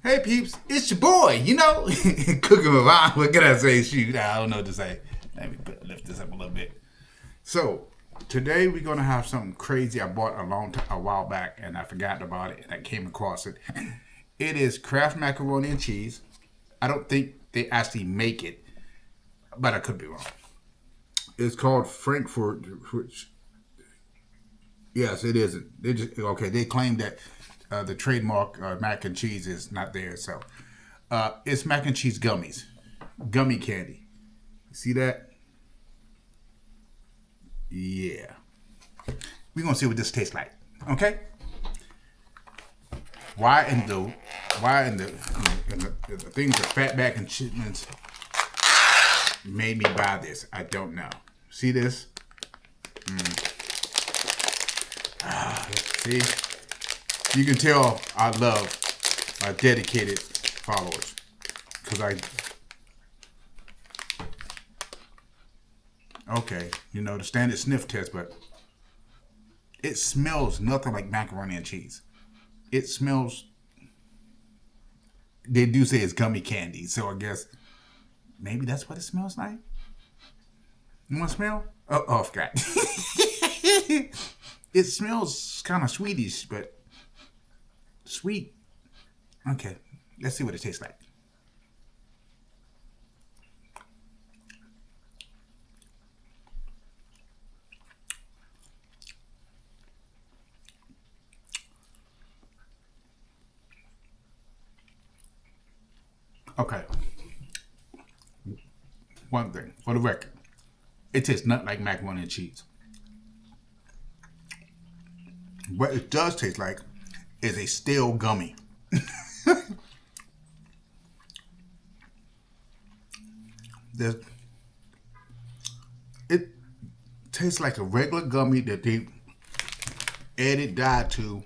Hey peeps, it's your boy, cooking around. What can I say? Shoot, I don't know what to say. Let me lift this up a little bit. So, today we're gonna have something crazy I bought a while back, and I forgot about it, and I came across it. It is Kraft macaroni and cheese. I don't think they actually make it, but I could be wrong. It's called Frankfurt, which yes, it isn't. They just okay. They claim that the trademark mac and cheese is not there, so it's mac and cheese gummies, gummy candy. See that? Yeah. We're gonna see what this tastes like. Okay. Why in the things that Fatback and Shipments made me buy this? I don't know. See this? See? You can tell I love my dedicated followers. Because okay, the standard sniff test, but it smells nothing like macaroni and cheese. It smells, they do say it's gummy candy, so I guess maybe that's what it smells like. You want to smell? Oh, I forgot. It smells kind of sweetish, but sweet. Okay, let's see what it tastes like. Okay. One thing, for the record, it tastes not like macaroni and cheese. What it does taste like is a stale gummy. It tastes like a regular gummy that they added dye to.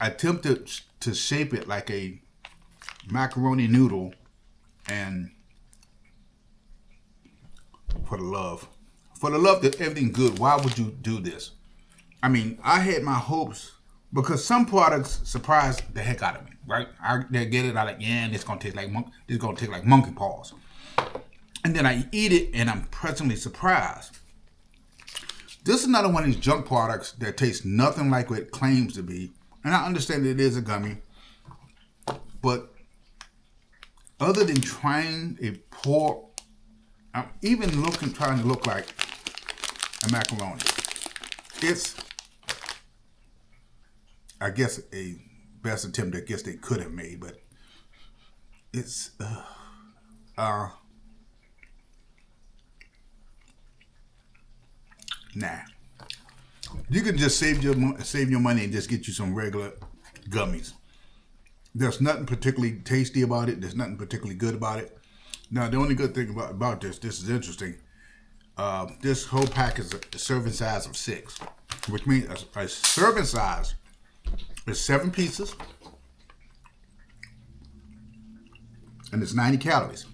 I attempted to shape it like a macaroni noodle, and for the love that everything good, why would you do this? I mean, I had my hopes because some products surprised the heck out of me, right? They get it, I like, yeah, and it's gonna taste like monkey paws, and then I eat it, and I'm pleasantly surprised. This is another one of these junk products that tastes nothing like what it claims to be, and I understand that it is a gummy, but other than trying a poor, I'm even trying to look like a macaroni. It's, I guess, a best attempt I guess they could have made, but it's nah. You can just save your money and just get you some regular gummies. There's nothing particularly tasty about it. There's nothing particularly good about it. Now, the only good thing about this is interesting. This whole pack is a serving size of 6, which means a serving size is 7 pieces, and it's 90 calories.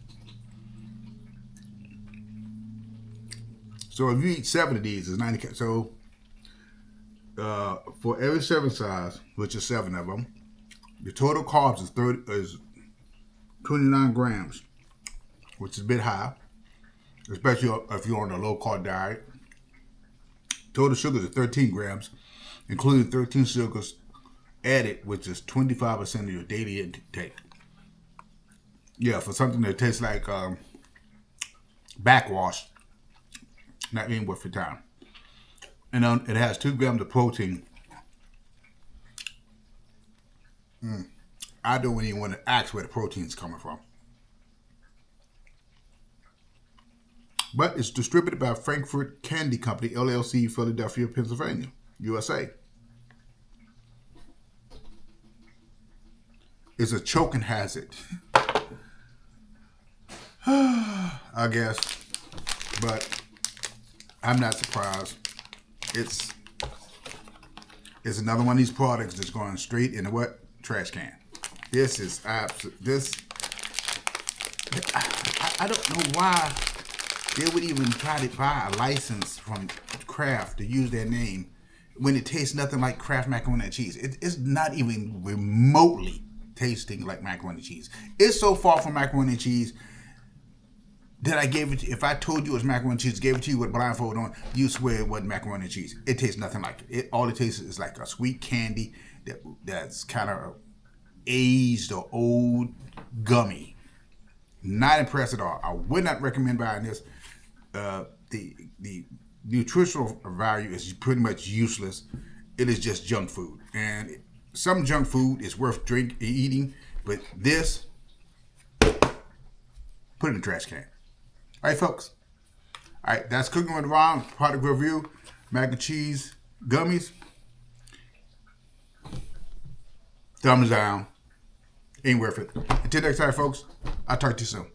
So if you eat 7 of these, it's 90 calories. So for every serving size, which is 7 of them, the total carbs is 29 grams, which is a bit high, especially if you're on a low-carb diet. Total sugars are 13 grams, including 13 sugars added, which is 25% of your daily intake. Yeah, for something that tastes like backwash, not even worth your time. And it has 2 grams of protein. I don't even want to ask where the protein's coming from. But it's distributed by Frankfurt Candy Company, LLC, Philadelphia, Pennsylvania, USA. It's a choking hazard, I guess. But I'm not surprised. It's another one of these products that's going straight in the what? Trash can. This is this. I don't know why they would even try to buy a license from Kraft to use their name when it tastes nothing like Kraft macaroni and cheese. It's not even remotely tasting like macaroni and cheese. It's so far from macaroni and cheese that I gave it to, if I told you it was macaroni and cheese, gave it to you with blindfold on, you swear it wasn't macaroni and cheese. It tastes nothing like it. All it tastes is like a sweet candy that's kind of aged or old gummy. Not impressed at all. I would not recommend buying this. The nutritional value is pretty much useless. It is just junk food, and some junk food is worth eating, but this, put it in the trash can. All right, folks. All right, that's Cooking with Ron product review. Mac and cheese gummies. Thumbs down. Ain't worth it. Until next time, folks. I'll talk to you soon.